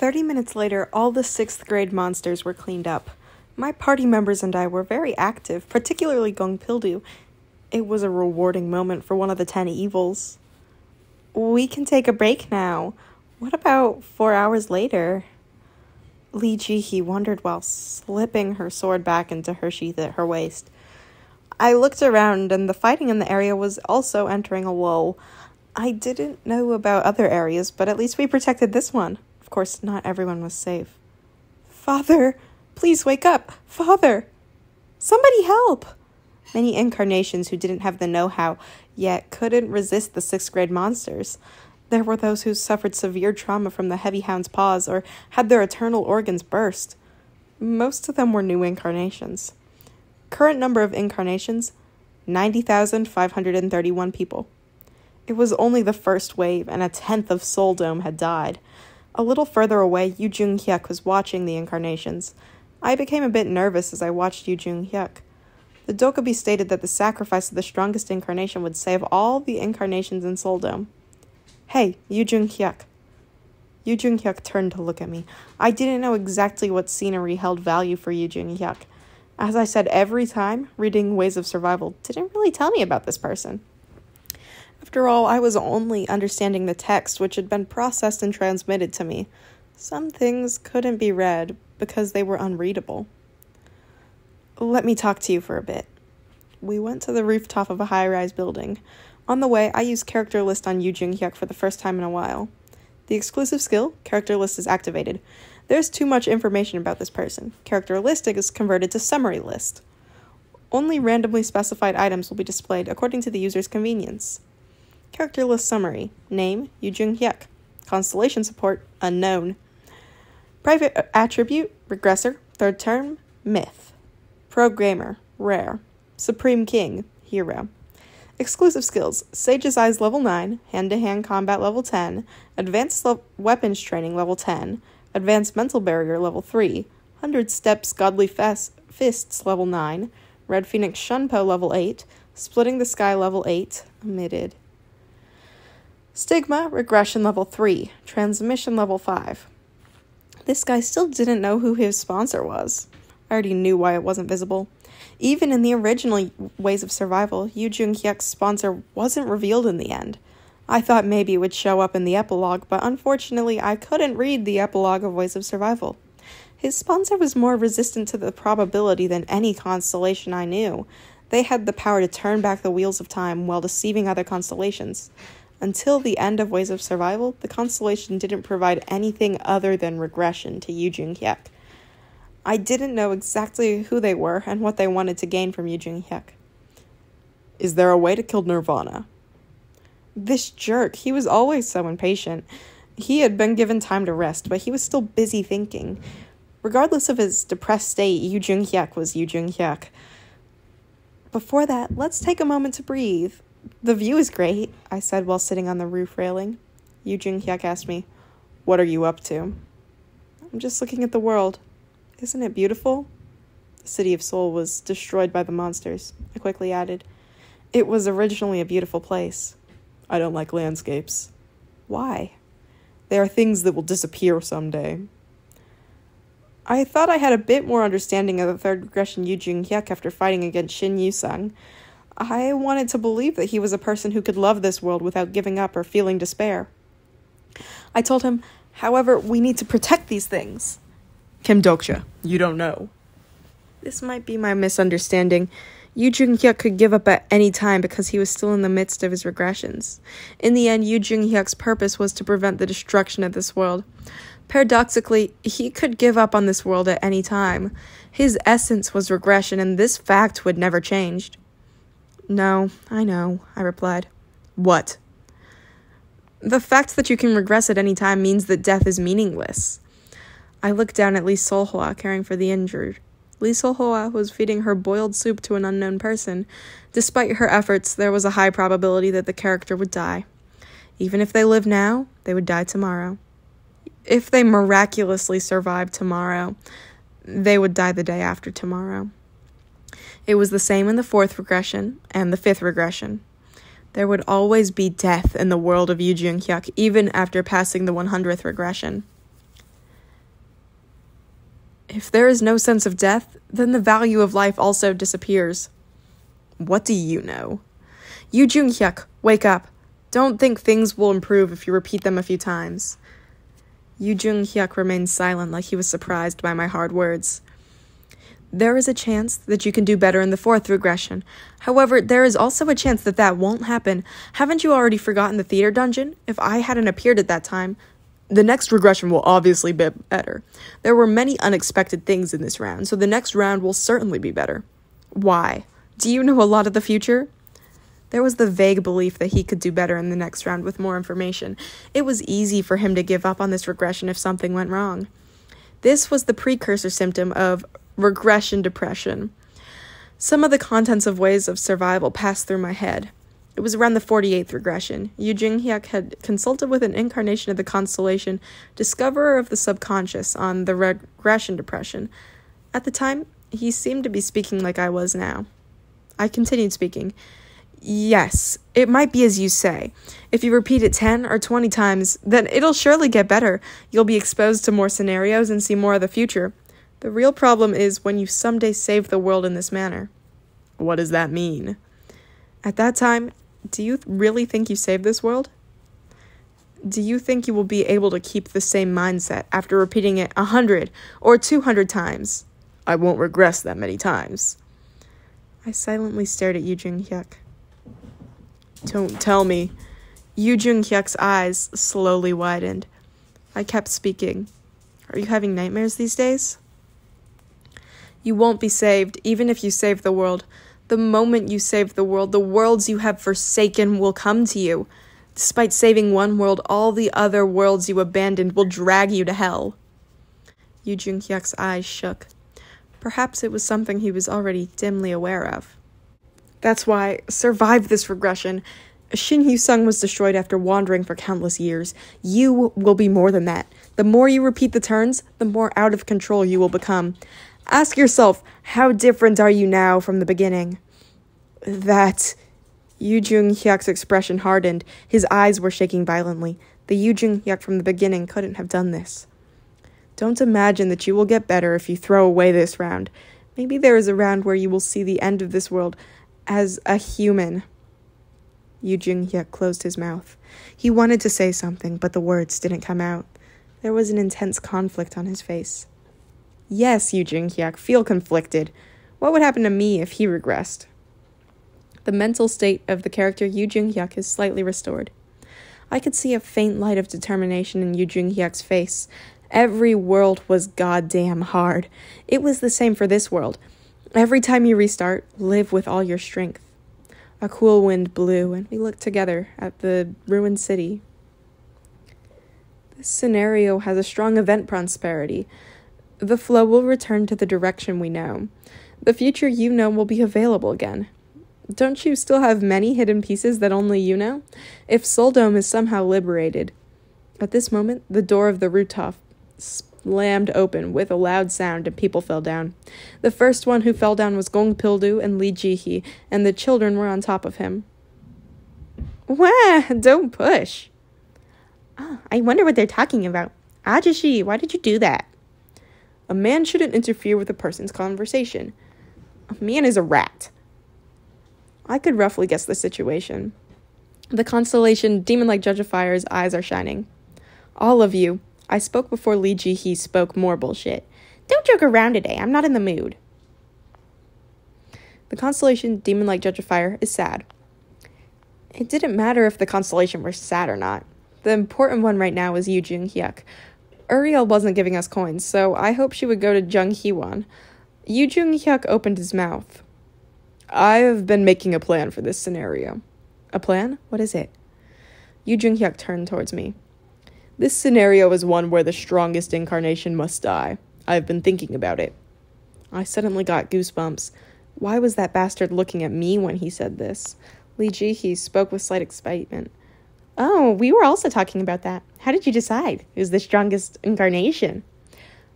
30 minutes later, all the 6th grade monsters were cleaned up. My party members and I were very active, particularly Gongpildu. It was a rewarding moment for one of the 10 evils. We can take a break now. What about 4 hours later? Li Jihi wondered while slipping her sword back into her sheath at her waist. I looked around, and the fighting in the area was also entering a lull. I didn't know about other areas, but at least we protected this one. Of course, not everyone was safe. Father, please wake up. Father, somebody help. Many incarnations who didn't have the know-how yet couldn't resist the 6th grade monsters. There were those who suffered severe trauma from the heavy hound's paws or had their eternal organs burst. Most of them were new incarnations. Current number of incarnations, 90,531 people. It was only the first wave, and 1/10 of Soul Dome had died. A little further away, Yu Jung-hyuk was watching the incarnations. I became a bit nervous as I watched Yu Jung-hyuk. The Dokubi stated that the sacrifice of the strongest incarnation would save all the incarnations in Soul Dome. Hey, Yu Jung-hyuk. Yu Jung-hyuk turned to look at me. I didn't know exactly what scenery held value for Yu Jung-hyuk. As I said every time, reading Ways of Survival didn't really tell me about this person. After all, I was only understanding the text which had been processed and transmitted to me. Some things couldn't be read because they were unreadable. Let me talk to you for a bit. We went to the rooftop of a high-rise building. On the way, I used Character List on Yu Jung-hyuk for the first time in a while. The exclusive skill, Character List, is activated. There's too much information about this person. Character List is converted to Summary List. Only randomly specified items will be displayed according to the user's convenience. Character List Summary. Name, Yu Jung-hyuk. Constellation Support, Unknown. Private Attribute, Regressor. Third Term, Myth. Programmer, Rare. Supreme King, Hero. Exclusive skills, Sage's Eyes level 9, Hand-to-Hand Combat level 10, Advanced Weapons Training level 10, Advanced Mental Barrier level 3, 100 Steps Godly Fists level 9, Red Phoenix Shunpo level 8, Splitting the Sky level 8, omitted. Stigma, Regression level 3, Transmission level 5. This guy still didn't know who his sponsor was. I already knew why it wasn't visible. Even in the original Ways of Survival, Yu Jung-hyuk's sponsor wasn't revealed in the end. I thought maybe it would show up in the epilogue, but unfortunately I couldn't read the epilogue of Ways of Survival. His sponsor was more resistant to the probability than any constellation I knew. They had the power to turn back the wheels of time while deceiving other constellations. Until the end of Ways of Survival, the constellation didn't provide anything other than regression to Yu Jung-hyuk. I didn't know exactly who they were and what they wanted to gain from Yu Jung-hyuk. Is there a way to kill Nirvana? This jerk, he was always so impatient. He had been given time to rest, but he was still busy thinking. Regardless of his depressed state, Yu Jung-hyuk was Yu Jung-hyuk. Before that, let's take a moment to breathe. The view is great, I said while sitting on the roof railing. Yu Jung-hyuk asked me, "What are you up to?" "I'm just looking at the world. Isn't it beautiful?" The city of Seoul was destroyed by the monsters, I quickly added. It was originally a beautiful place. I don't like landscapes. Why? They are things that will disappear someday. I thought I had a bit more understanding of the third regression Yu Jung-hyuk after fighting against Shin Yu-sung. I wanted to believe that he was a person who could love this world without giving up or feeling despair. I told him, however, we need to protect these things. Kim Doksha, you don't know. This might be my misunderstanding. Yu Jung-hyuk could give up at any time because he was still in the midst of his regressions. In the end, Yu Jung-hyuk's purpose was to prevent the destruction of this world. Paradoxically, he could give up on this world at any time. His essence was regression, and this fact would never change. No, I know, I replied. What? The fact that you can regress at any time means that death is meaningless. I looked down at Lee Sol-hwa caring for the injured. Lee Sol-hwa was feeding her boiled soup to an unknown person. Despite her efforts, there was a high probability that the character would die. Even if they live now, they would die tomorrow. If they miraculously survived tomorrow, they would die the day after tomorrow. It was the same in the 4th regression and the 5th regression. There would always be death in the world of Yu Jung-hyuk, even after passing the 100th regression. If there is no sense of death, then the value of life also disappears. What do you know? Yu Jung-hyuk, wake up. Don't think things will improve if you repeat them a few times. Yu Jung-hyuk remained silent like he was surprised by my hard words. There is a chance that you can do better in the 4th regression. However, there is also a chance that that won't happen. Haven't you already forgotten the theater dungeon? If I hadn't appeared at that time, the next regression will obviously be better. There were many unexpected things in this round, so the next round will certainly be better. Why? Do you know a lot of the future? There was the vague belief that he could do better in the next round with more information. It was easy for him to give up on this regression if something went wrong. This was the precursor symptom of regression depression. Some of the contents of ways of survival passed through my head. It was around the 48th regression. Yu Jung-hyuk had consulted with an incarnation of the constellation, discoverer of the subconscious, on the regression depression. At the time, he seemed to be speaking like I was now. I continued speaking. Yes, it might be as you say. If you repeat it 10 or 20 times, then it'll surely get better. You'll be exposed to more scenarios and see more of the future. The real problem is when you someday save the world in this manner. What does that mean? At that time, do you really think you saved this world? Do you think you will be able to keep the same mindset after repeating it 100 or 200 times? I won't regress that many times. I silently stared at Yu Jung-hyuk. Don't tell me. Yu Jung-hyuk's eyes slowly widened. I kept speaking. Are you having nightmares these days? You won't be saved, even if you save the world. The moment you save the worlds you have forsaken will come to you. Despite saving one world, all the other worlds you abandoned will drag you to hell. Yu Jung-hyuk's eyes shook. Perhaps it was something he was already dimly aware of. That's why, survive this regression. Shin Hyu-sung was destroyed after wandering for countless years. You will be more than that. The more you repeat the turns, the more out of control you will become. Ask yourself, how different are you now from the beginning? Yu Jung-hyuk's expression hardened. His eyes were shaking violently. The Yu Jung-hyuk from the beginning couldn't have done this. Don't imagine that you will get better if you throw away this round. Maybe there is a round where you will see the end of this world as a human. Yu Jung-hyuk closed his mouth. He wanted to say something, but the words didn't come out. There was an intense conflict on his face. Yes, Yu Jung-hyuk, feel conflicted. What would happen to me if he regressed? The mental state of the character Yu Jung-hyuk is slightly restored. I could see a faint light of determination in Yu Jung-hyuk's face. Every world was goddamn hard. It was the same for this world. Every time you restart, live with all your strength. A cool wind blew, and we looked together at the ruined city. This scenario has a strong event prosperity. The flow will return to the direction we know. The future you know will be available again. Don't you still have many hidden pieces that only you know? If Soldome is somehow liberated. At this moment, the door of the rooftop slammed open with a loud sound and people fell down. The first one who fell down was Gong Pildu and Lee Ji-hee, and the children were on top of him. Wah! Don't push! I wonder what they're talking about. Ajashi, why did you do that? A man shouldn't interfere with a person's conversation. A man is a rat. I could roughly guess the situation. The constellation, demon-like judge of fire's eyes are shining. All of you. I spoke before Lee Ji-hee spoke more bullshit. Don't joke around today. I'm not in the mood. The constellation, demon-like judge of fire, is sad. It didn't matter if the constellation were sad or not. The important one right now is Yu Jung-hyuk. Uriel wasn't giving us coins, so I hoped she would go to Jung Hee-won. Yu Jung-hyuk opened his mouth. I have been making a plan for this scenario. A plan? What is it? Yu Jung-hyuk turned towards me. This scenario is one where the strongest incarnation must die. I have been thinking about it. I suddenly got goosebumps. Why was that bastard looking at me when he said this? Lee Ji-hee spoke with slight excitement. Oh, we were also talking about that. How did you decide? Who's the strongest incarnation?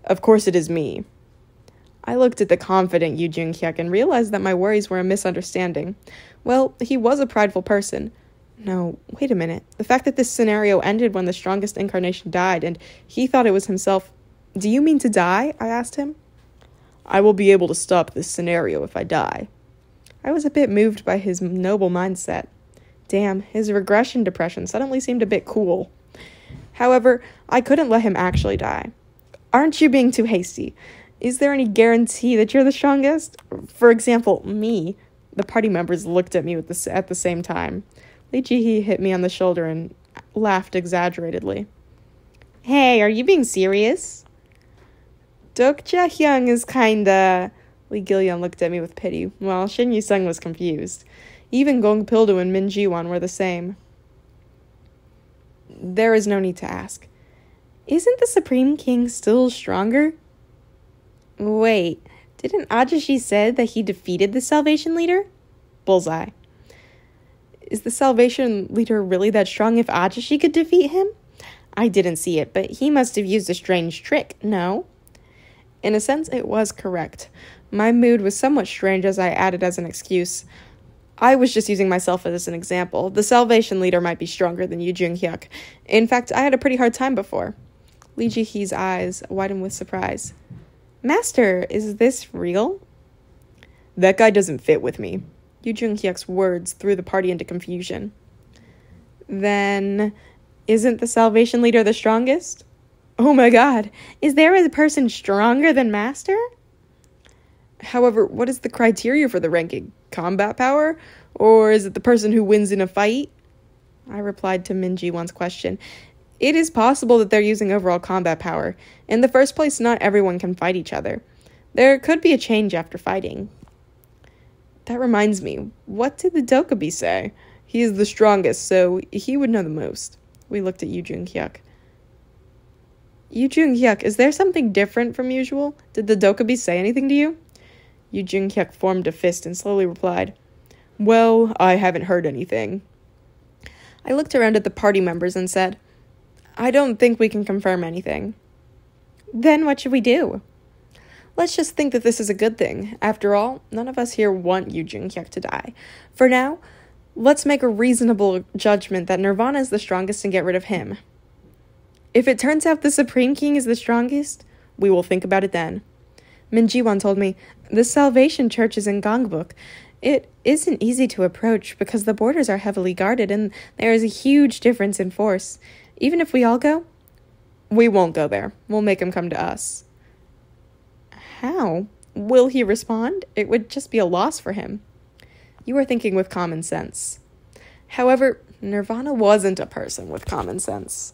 Of course it is me. I looked at the confident Yu Jung-hyuk and realized that my worries were a misunderstanding. Well, he was a prideful person. No, wait a minute. The fact that this scenario ended when the strongest incarnation died and he thought it was himself, Do you mean to die? I asked him. I will be able to stop this scenario if I die. I was a bit moved by his noble mindset. Damn, his regression depression suddenly seemed a bit cool. However, I couldn't let him actually die. Aren't you being too hasty? Is there any guarantee that you're the strongest? For example, me. The party members looked at me at the same time. Li Jihe hit me on the shoulder and laughed exaggeratedly. Hey, are you being serious? Dok Jae-hyung is kinda... Lee Gil-yeon looked at me with pity, while Shin Yu-sung was confused. Even Gong Pildo and Min Ji-won were the same. There is no need to ask. Isn't the Supreme King still stronger? Wait, didn't Ajashi said that he defeated the Salvation Leader? Bullseye. Is the Salvation Leader really that strong if Ajashi could defeat him? I didn't see it, but he must have used a strange trick, no? In a sense, it was correct. My mood was somewhat strange as I added as an excuse. I was just using myself as an example. The Salvation Leader might be stronger than Yu Jung-hyuk. In fact, I had a pretty hard time before. Lee Ji-hee's eyes widened with surprise. Master, is this real? That guy doesn't fit with me. Yu Jung-hyuk's words threw the party into confusion. Then, isn't the Salvation Leader the strongest? Oh my god, is there a person stronger than Master? However, what is the criteria for the ranking? Combat power? Or is it the person who wins in a fight? I replied to Min Ji-won's question. It is possible that they're using overall combat power. In the first place, not everyone can fight each other. There could be a change after fighting. That reminds me, what did the Dokkaebi say? He is the strongest, so he would know the most. We looked at Yu Jung-hyuk. Yu Jung-hyuk, is there something different from usual? Did the Dokkaebi say anything to you? Yu Jung-hyuk formed a fist and slowly replied, Well, I haven't heard anything. I looked around at the party members and said, I don't think we can confirm anything. Then what should we do? Let's just think that this is a good thing. After all, none of us here want Yu Jung-hyuk to die. For now, let's make a reasonable judgment that Nirvana is the strongest and get rid of him. If it turns out the Supreme King is the strongest, we will think about it then. Min Ji-won told me, the Salvation Church is in Gangbuk. It isn't easy to approach because the borders are heavily guarded and there is a huge difference in force. Even if we all go, we won't go there. We'll make him come to us. How? Will he respond? It would just be a loss for him. You are thinking with common sense. However, Nirvana wasn't a person with common sense.